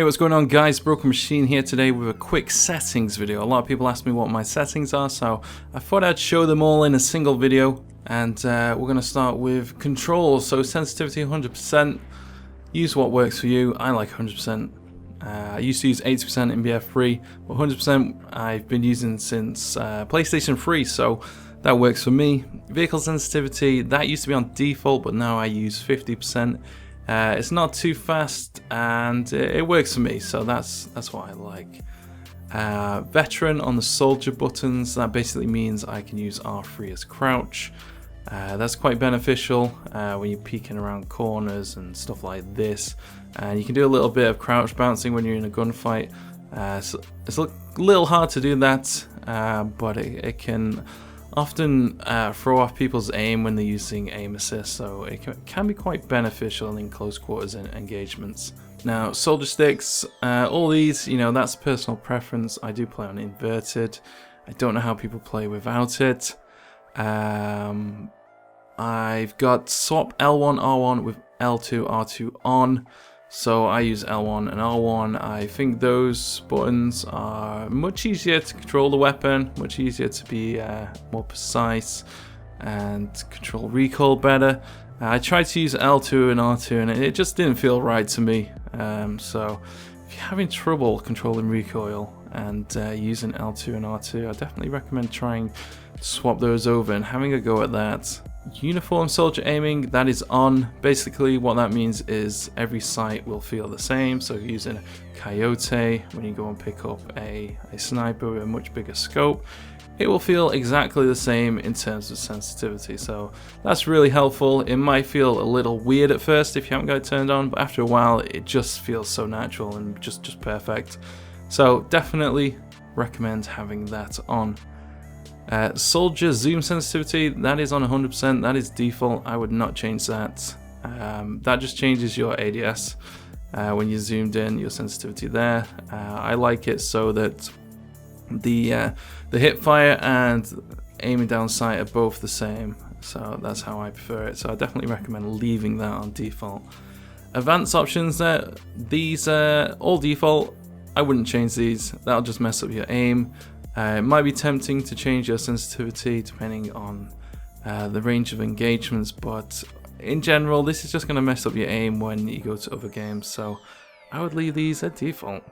Hey, what's going on guys? Broken Machine here today with a quick settings video. A lot of people ask me what my settings are, so I thought I'd show them all in a single video. And we're going to start with controls. So sensitivity 100%. Use what works for you. I like 100%. I used to use 80% in BF3, but 100% I've been using since PlayStation 3, so that works for me. Vehicle sensitivity, that used to be on default, but now I use 50%. It's not too fast and it works for me, so that's what I like. Veteran on the soldier buttons, that basically means I can use R3 as crouch. That's quite beneficial when you're peeking around corners and stuff like this. And you can do a little bit of crouch bouncing when you're in a gunfight. So it's a little hard to do that, but it can often throw off people's aim when they're using aim assist, so it can be quite beneficial in close quarters engagements. Now, soldier sticks, all these, that's personal preference. I do play on inverted. I don't know how people play without it. I've got swap L1, R1 with L2, R2 on. So I use L1 and R1. I think those buttons are much easier to control the weapon, much easier to be more precise and control recoil better. I tried to use L2 and R2 and it just didn't feel right to me. So if you're having trouble controlling recoil and using L2 and R2, I definitely recommend trying to swap those over and having a go at that. Uniform soldier aiming, that is on. Basically what that means is every sight will feel the same. So using a coyote, when you go and pick up a sniper with a much bigger scope, it will feel exactly the same in terms of sensitivity. So that's really helpful. It might feel a little weird at first if you haven't got it turned on, but after a while it just feels so natural and just perfect. So definitely recommend having that on. Soldier zoom sensitivity, that is on 100%, that is default. I would not change that. That just changes your ADS when you zoomed in, your sensitivity there. I like it so that the hip fire and aiming down sight are both the same, so that's how I prefer it. So I definitely recommend leaving that on default. Advanced options there, these are all default. I wouldn't change these, that'll just mess up your aim. It might be tempting to change your sensitivity depending on the range of engagements, but in general this is just going to mess up your aim when you go to other games, so I would leave these at default.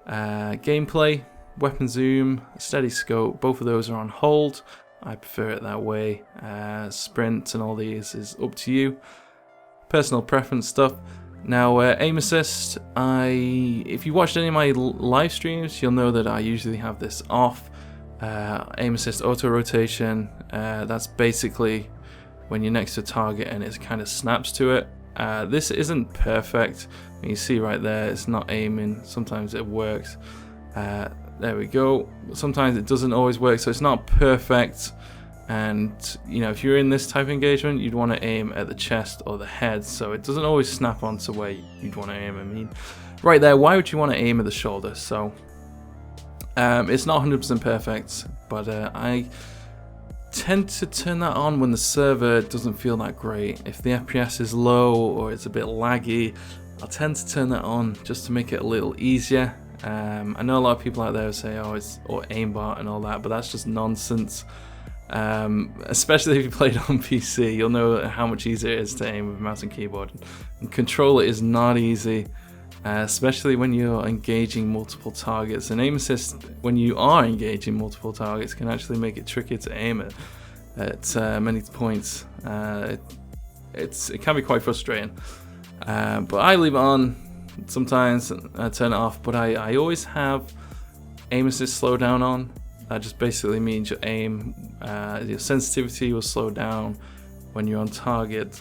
Gameplay, weapon zoom, steady scope, both of those are on hold. I prefer it that way. Sprint and all these is up to you. Personal preference stuff. Now, aim assist, if you watched any of my live streams, you'll know that I usually have this off. Aim assist auto rotation, that's basically when you're next to a target and it kind of snaps to it. This isn't perfect. You see right there, it's not aiming. Sometimes it works. There we go. Sometimes it doesn't always work, so it's not perfect. And if you're in this type of engagement, you'd want to aim at the chest or the head, so it doesn't always snap onto where you'd want to aim. I mean, right there, why would you want to aim at the shoulder? So it's not 100% perfect, but I tend to turn that on when the server doesn't feel that great. If the FPS is low or it's a bit laggy, I'll tend to turn that on just to make it a little easier. I know a lot of people out there say, oh, it's or aimbot and all that, but that's just nonsense. Especially if you played on PC, you'll know how much easier it is to aim with mouse and keyboard. And controller is not easy, especially when you're engaging multiple targets. And aim assist, when you are engaging multiple targets, can actually make it tricky to aim at many points. It can be quite frustrating, but I leave it on. Sometimes I turn it off, but I always have aim assist slow down on. That just basically means your aim, your sensitivity will slow down when you're on target,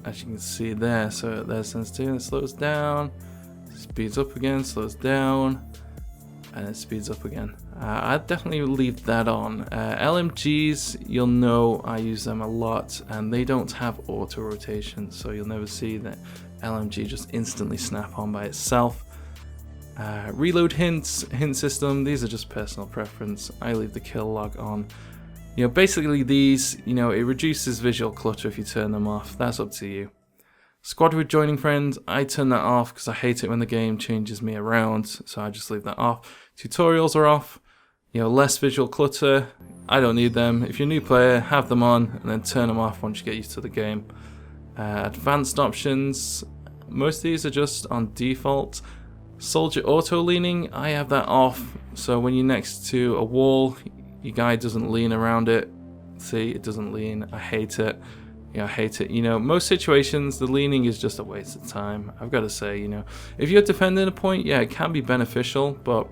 as you can see there. So there's sensitivity, it slows down, speeds up again, slows down, and it speeds up again. I'd definitely leave that on. LMGs, you'll know I use them a lot, and they don't have auto rotation, so you'll never see the LMG just instantly snap on by itself. Reload hint system, these are just personal preference. I leave the kill log on. Basically these, it reduces visual clutter if you turn them off. That's up to you. Squad with joining friends, I turn that off because I hate it when the game changes me around, so I just leave that off. Tutorials are off. You know, less visual clutter, I don't need them. If you're a new player, have them on and then turn them off once you get used to the game. Advanced options, most of these are just on default. Soldier auto leaning, I have that off, so when you're next to a wall, your guy doesn't lean around it. See, it doesn't lean. I hate it. Yeah, I hate it. You know, most situations, the leaning is just a waste of time. I've got to say, you know, if you're defending a point, yeah, it can be beneficial, but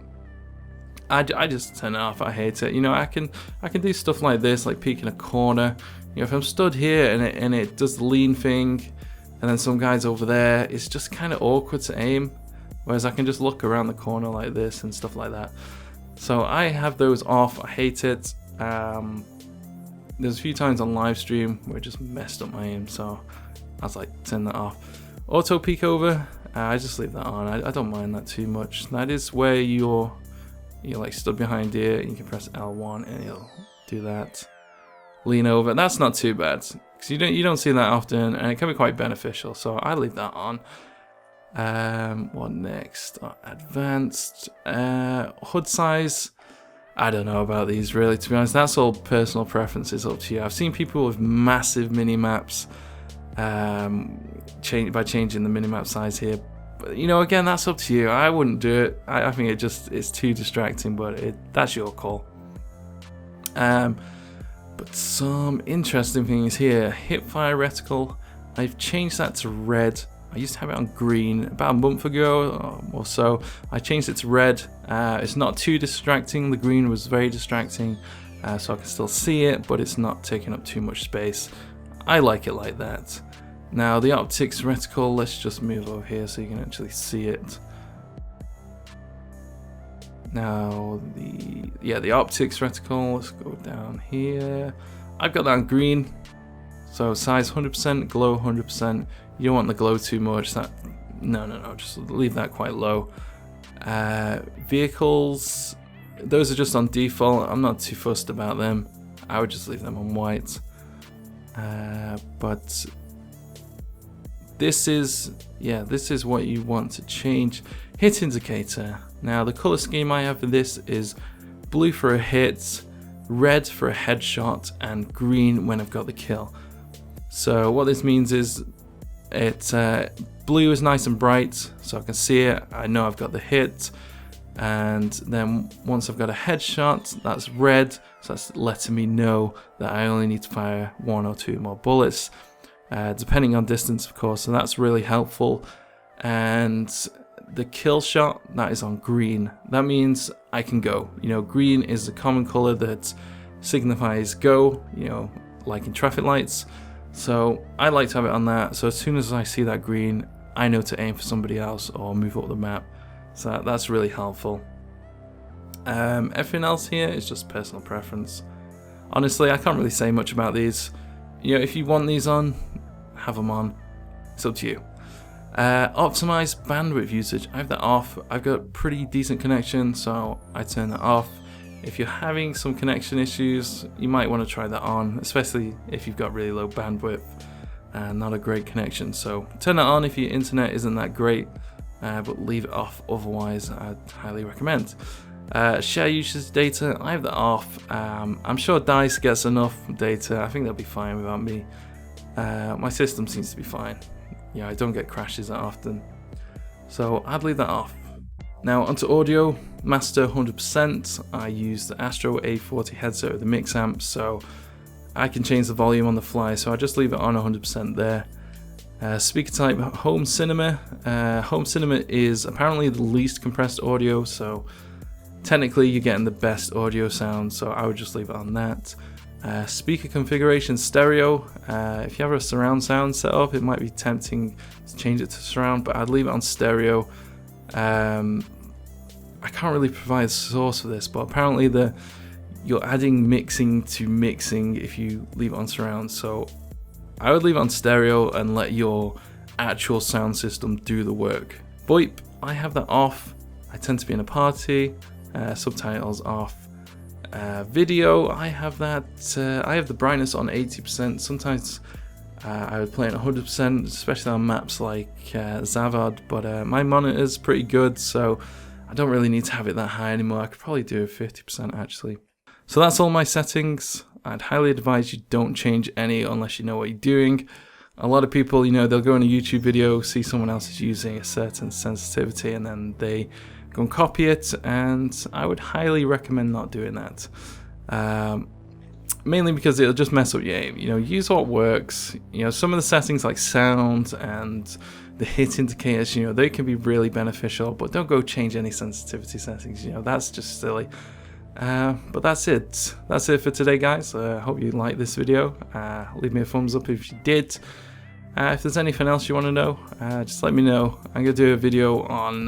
I just turn it off. I hate it. You know, I can do stuff like this, like peek in a corner. You know, if I'm stood here and it does the lean thing, and then some guy's over there, it's just kind of awkward to aim. Whereas I can just look around the corner like this and stuff like that. So I have those off. I hate it. There's a few times on live stream where it just messed up my aim, so I was like, turn that off. Auto peek over, I just leave that on. I don't mind that too much. That is where you're like stood behind here. You can press L1 and it'll do that. Lean over. That's not too bad because you don't see that often, and it can be quite beneficial. So I leave that on. What next? Advanced HUD size. I don't know about these really, to be honest. That's all personal preferences, up to you. I've seen people with massive mini maps by changing the minimap size here. But, you know, again, that's up to you. I wouldn't do it. I think it's too distracting, but that's your call. But some interesting things here. Hipfire reticle. I've changed that to red. I used to have it on green about a month ago or so. I changed it to red. It's not too distracting. The green was very distracting, so I can still see it, but it's not taking up too much space. I like it like that. Now the optics reticle, let's just move over here so you can actually see it. Now the optics reticle, let's go down here. I've got that on green. So size 100%, glow 100%. You don't want the glow too much. No, just leave that quite low. Vehicles, those are just on default. I'm not too fussed about them. I would just leave them on white. But this is what you want to change. Hit indicator. Now the color scheme I have for this is blue for a hit, red for a headshot, and green when I've got the kill. So what this means is blue is nice and bright, so I can see it. I know I've got the hit, and then once I've got a headshot, that's red, so that's letting me know that I only need to fire 1 or 2 more bullets, depending on distance, of course. So that's really helpful. And the kill shot, that is on green. That means I can go. You know, green is the common color that signifies go. You know, like in traffic lights. So I like to have it on that, so as soon as I see that green, I know to aim for somebody else or move up the map. So that's really helpful. Everything else here is just personal preference. Honestly, I can't really say much about these. You know, if you want these on, have them on. It's up to you. Optimize bandwidth usage, I have that off. I've got pretty decent connection, so I turn that off. If you're having some connection issues, you might want to try that on, especially if you've got really low bandwidth and not a great connection. So turn that on if your internet isn't that great, but leave it off otherwise. I'd highly recommend. Share usage data, I have that off. I'm sure DICE gets enough data. I think they'll be fine without me. My system seems to be fine. Yeah, I don't get crashes that often, so I'd leave that off. Now onto audio, master 100%. I use the Astro A40 headset with the mix amp, so I can change the volume on the fly, so I just leave it on 100% there. Speaker type, home cinema. Home cinema is apparently the least compressed audio, so technically you're getting the best audio sound, so I would just leave it on that. Speaker configuration, stereo. If you have a surround sound set up, it might be tempting to change it to surround, but I'd leave it on stereo. I can't really provide a source for this, but apparently you're adding mixing to mixing if you leave it on surround. So I would leave it on stereo and let your actual sound system do the work. VoIP, I have that off. I tend to be in a party. Subtitles off. Video, I have that. I have the brightness on 80%. Sometimes I would play it 100%, especially on maps like Zavod, but my monitor is pretty good, so I don't really need to have it that high anymore. I could probably do 50% actually. So that's all my settings. I'd highly advise you don't change any unless you know what you're doing. A lot of people, you know, they'll go in a YouTube video, see someone else is using a certain sensitivity, and then they go and copy it, and I would highly recommend not doing that. Mainly because it'll just mess up your aim. You know, use what works. You know, some of the settings like sound and the hit indicators, you know, they can be really beneficial, but don't go change any sensitivity settings. You know, that's just silly. But that's it. That's it for today, guys. I hope you liked this video. Leave me a thumbs up if you did. If there's anything else you want to know, just let me know. I'm going to do a video on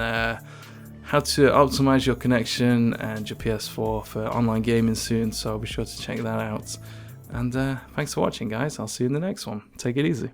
how to optimize your connection and your PS4 for online gaming soon, so be sure to check that out. And thanks for watching, guys. I'll see you in the next one. Take it easy.